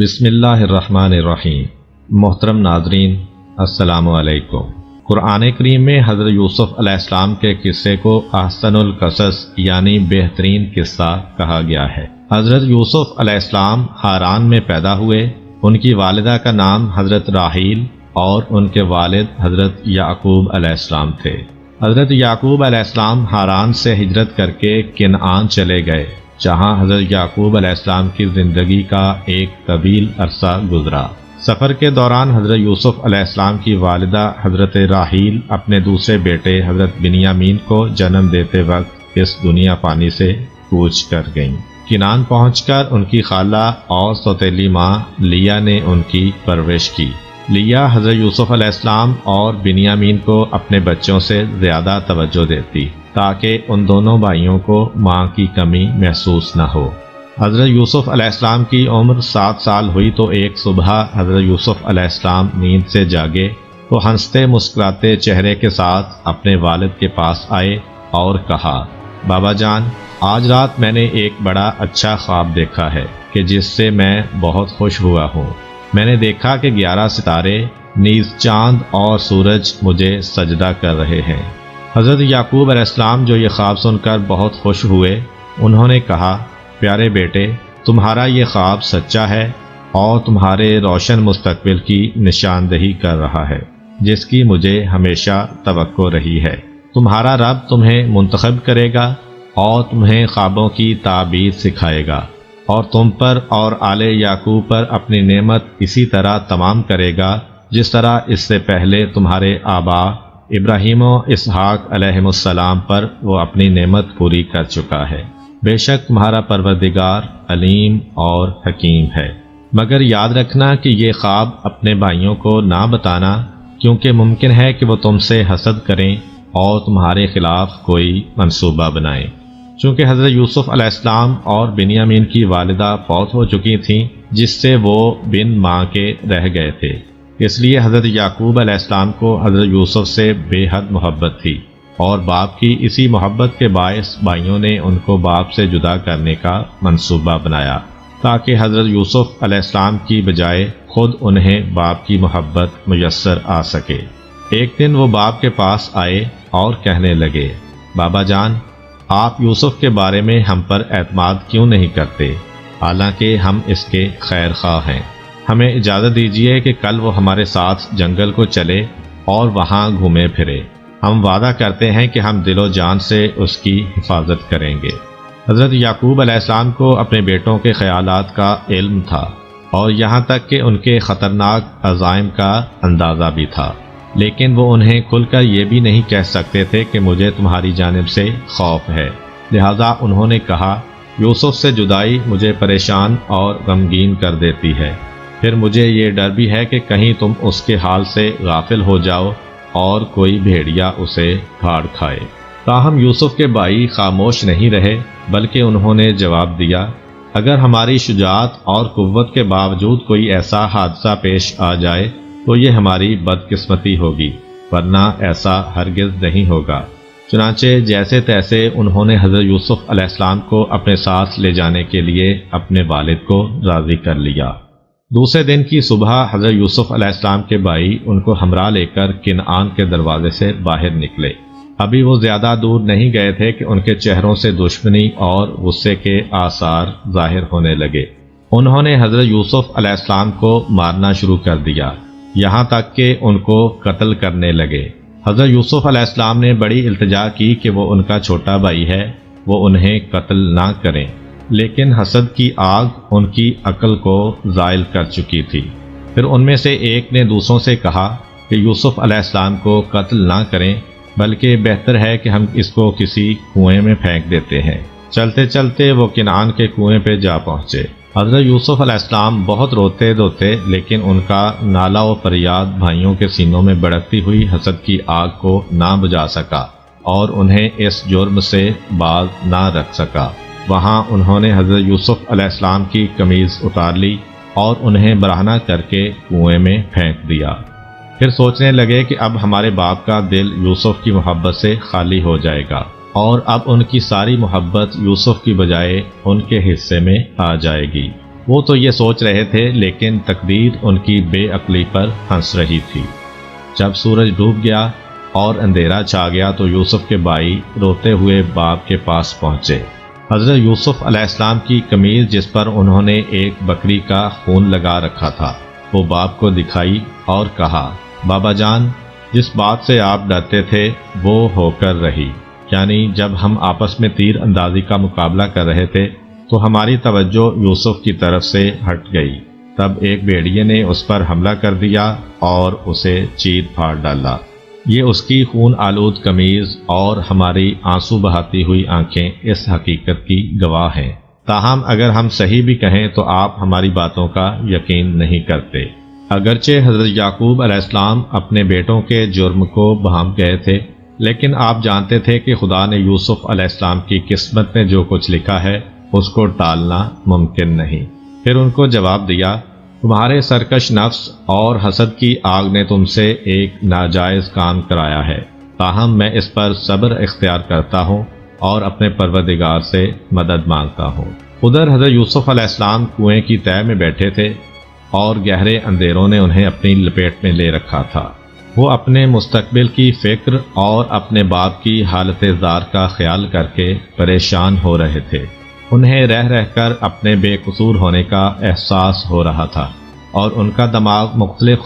بسم اللہ الرحمن الرحیم۔ محترم ناظرین، السلام علیکم۔ قرآن کریم میں حضرت یوسف علیہ السلام کے قصے کو احسن القصص یعنی بہترین قصہ کہا گیا ہے۔ حضرت یوسف علیہ السلام حاران میں پیدا ہوئے۔ ان کی والدہ کا نام حضرت راحیل اور ان کے والد حضرت یعقوب علیہ السلام تھے۔ حضرت یعقوب علیہ السلام حاران سے ہجرت کر کے کنعان چلے گئے، جہاں حضرت یعقوب علیہ السلام کی زندگی کا ایک طویل عرصہ گزرا۔ سفر کے دوران حضرت یوسف علیہ السلام کی والدہ حضرت راحیل اپنے دوسرے بیٹے حضرت بنیامین کو جنم دیتے وقت اس دنیا فانی سے کوچ کر گئیں۔ کنعان پہنچ کر ان کی خالہ اور سوتیلی ماں لیا نے ان کی پرورش کی۔ لیا حضرت یوسف علیہ السلام اور بنیامین کو اپنے بچوں سے زیادہ توجہ دیتی تاکہ ان دونوں بھائیوں کو ماں کی کمی محسوس نہ ہو۔ حضرت یوسف علیہ السلام کی عمر 7 سال ہوئی تو ایک صبح حضرت یوسف علیہ السلام نیند سے جاگے تو ہنستے مسکراتے چہرے کے ساتھ اپنے والد کے پاس آئے اور کہا، بابا جان، آج رات میں نے ایک بڑا اچھا خواب دیکھا ہے کہ جس سے میں بہت خوش ہوا ہوں۔ میں نے دیکھا کہ 11 ستارے نیز چاند اور سورج مجھے سجدہ کر رہے ہیں۔ حضرت یعقوب علیہ السلام جو یہ خواب سن کر بہت خوش ہوئے، انہوں نے کہا، پیارے بیٹے، تمہارا یہ خواب سچا ہے اور تمہارے روشن مستقبل کی نشاندہی کر رہا ہے، جس کی مجھے ہمیشہ توقع رہی ہے۔ تمہارا رب تمہیں منتخب کرے گا اور تمہیں خوابوں کی تعبیر سکھائے گا، اور تم پر اور آل یعقوب پر اپنی نعمت اسی طرح تمام کرے گا جس طرح اس سے پہلے تمہارے آبا ابراہیم و اسحاق علیہم السلام پر وہ اپنی نعمت پوری کر چکا ہے۔ بے شک تمہارا پروردگار علیم اور حکیم ہے۔ مگر یاد رکھنا کہ یہ خواب اپنے بھائیوں کو نہ بتانا، کیونکہ ممکن ہے کہ وہ تم سے حسد کریں اور تمہارے خلاف کوئی منصوبہ بنائیں۔ چونکہ حضرت یوسف علیہ السلام اور بنیامین کی والدہ فوت ہو چکی تھیں، جس سے وہ بن ماں کے رہ گئے تھے، اس لیے حضرت یعقوب علیہ السلام کو حضرت یوسف سے بے حد محبت تھی، اور باپ کی اسی محبت کے باعث بھائیوں نے ان کو باپ سے جدا کرنے کا منصوبہ بنایا تاکہ حضرت یوسف علیہ السلام کی بجائے خود انہیں باپ کی محبت میسر آ سکے۔ ایک دن وہ باپ کے پاس آئے اور کہنے لگے، بابا جان، آپ یوسف کے بارے میں ہم پر اعتماد کیوں نہیں کرتے، حالانکہ ہم اس کے خیر خواہ ہیں۔ ہمیں اجازت دیجیے کہ کل وہ ہمارے ساتھ جنگل کو چلے اور وہاں گھومے پھرے۔ ہم وعدہ کرتے ہیں کہ ہم دل و جان سے اس کی حفاظت کریں گے۔ حضرت یعقوب علیہ السلام کو اپنے بیٹوں کے خیالات کا علم تھا، اور یہاں تک کہ ان کے خطرناک عزائم کا اندازہ بھی تھا، لیکن وہ انہیں کھل کر یہ بھی نہیں کہہ سکتے تھے کہ مجھے تمہاری جانب سے خوف ہے۔ لہذا انہوں نے کہا، یوسف سے جدائی مجھے پریشان اور غمگین کر دیتی ہے، پھر مجھے یہ ڈر بھی ہے کہ کہیں تم اس کے حال سے غافل ہو جاؤ اور کوئی بھیڑیا اسے پھاڑ کھائے۔ تاہم یوسف کے بھائی خاموش نہیں رہے، بلکہ انہوں نے جواب دیا، اگر ہماری شجاعت اور قوت کے باوجود کوئی ایسا حادثہ پیش آ جائے تو یہ ہماری بدقسمتی ہوگی، ورنہ ایسا ہرگز نہیں ہوگا۔ چنانچہ جیسے تیسے انہوں نے حضرت یوسف علیہ السلام کو اپنے ساتھ لے جانے کے لیے اپنے والد کو راضی کر لیا۔ دوسرے دن کی صبح حضرت یوسف علیہ السلام کے بھائی ان کو ہمراہ لے کر کنعان کے دروازے سے باہر نکلے۔ ابھی وہ زیادہ دور نہیں گئے تھے کہ ان کے چہروں سے دشمنی اور غصے کے آثار ظاہر ہونے لگے۔ انہوں نے حضرت یوسف علیہ السلام کو مارنا شروع کر دیا، یہاں تک کہ ان کو قتل کرنے لگے۔ حضرت یوسف علیہ السلام نے بڑی التجا کی کہ وہ ان کا چھوٹا بھائی ہے، وہ انہیں قتل نہ کریں، لیکن حسد کی آگ ان کی عقل کو زائل کر چکی تھی۔ پھر ان میں سے ایک نے دوسروں سے کہا کہ یوسف علیہ السلام کو قتل نہ کریں، بلکہ بہتر ہے کہ ہم اس کو کسی کنویں میں پھینک دیتے ہیں۔ چلتے چلتے وہ کنعان کے کنویں پہ جا پہنچے۔ حضرت یوسف علیہ السلام بہت روتے دھوتے، لیکن ان کا نالہ و فریاد بھائیوں کے سینوں میں بھڑکتی ہوئی حسد کی آگ کو نہ بجھا سکا اور انہیں اس جرم سے باز نہ رکھ سکا۔ وہاں انہوں نے حضرت یوسف علیہ السلام کی قمیض اتار لی اور انہیں برہنہ کر کے کنویں میں پھینک دیا۔ پھر سوچنے لگے کہ اب ہمارے باپ کا دل یوسف کی محبت سے خالی ہو جائے گا، اور اب ان کی ساری محبت یوسف کی بجائے ان کے حصے میں آ جائے گی۔ وہ تو یہ سوچ رہے تھے لیکن تقدیر ان کی بے عقلی پر ہنس رہی تھی۔ جب سورج ڈوب گیا اور اندھیرا چھا گیا تو یوسف کے بھائی روتے ہوئے باپ کے پاس پہنچے۔ حضرت یوسف علیہ السلام کی قمیض جس پر انہوں نے ایک بکری کا خون لگا رکھا تھا وہ باپ کو دکھائی اور کہا، بابا جان، جس بات سے آپ ڈرتے تھے وہ ہو کر رہی، یعنی جب ہم آپس میں تیر اندازی کا مقابلہ کر رہے تھے تو ہماری توجہ یوسف کی طرف سے ہٹ گئی۔ تب ایک بھیڑیے نے اس پر حملہ کر دیا اور اسے چیر پھاڑ ڈالا۔ یہ اس کی خون آلود قمیض اور ہماری آنسو بہاتی ہوئی آنکھیں اس حقیقت کی گواہ ہیں۔ تاہم اگر ہم صحیح بھی کہیں تو آپ ہماری باتوں کا یقین نہیں کرتے۔ اگرچہ حضرت یعقوب علیہ السلام اپنے بیٹوں کے جرم کو بہم گئے تھے، لیکن آپ جانتے تھے کہ خدا نے یوسف علیہ السلام کی قسمت میں جو کچھ لکھا ہے اس کو ٹالنا ممکن نہیں۔ پھر ان کو جواب دیا، تمہارے سرکش نفس اور حسد کی آگ نے تم سے ایک ناجائز کام کرایا ہے، تاہم میں اس پر صبر اختیار کرتا ہوں اور اپنے پروردگار سے مدد مانگتا ہوں۔ ادھر حضرت یوسف علیہ السلام کنویں کی تہہ میں بیٹھے تھے اور گہرے اندھیروں نے انہیں اپنی لپیٹ میں لے رکھا تھا۔ وہ اپنے مستقبل کی فکر اور اپنے باپ کی حالت زار کا خیال کر کے پریشان ہو رہے تھے۔ انہیں رہ رہ کر اپنے بے قصور ہونے کا احساس ہو رہا تھا اور ان کا دماغ مختلف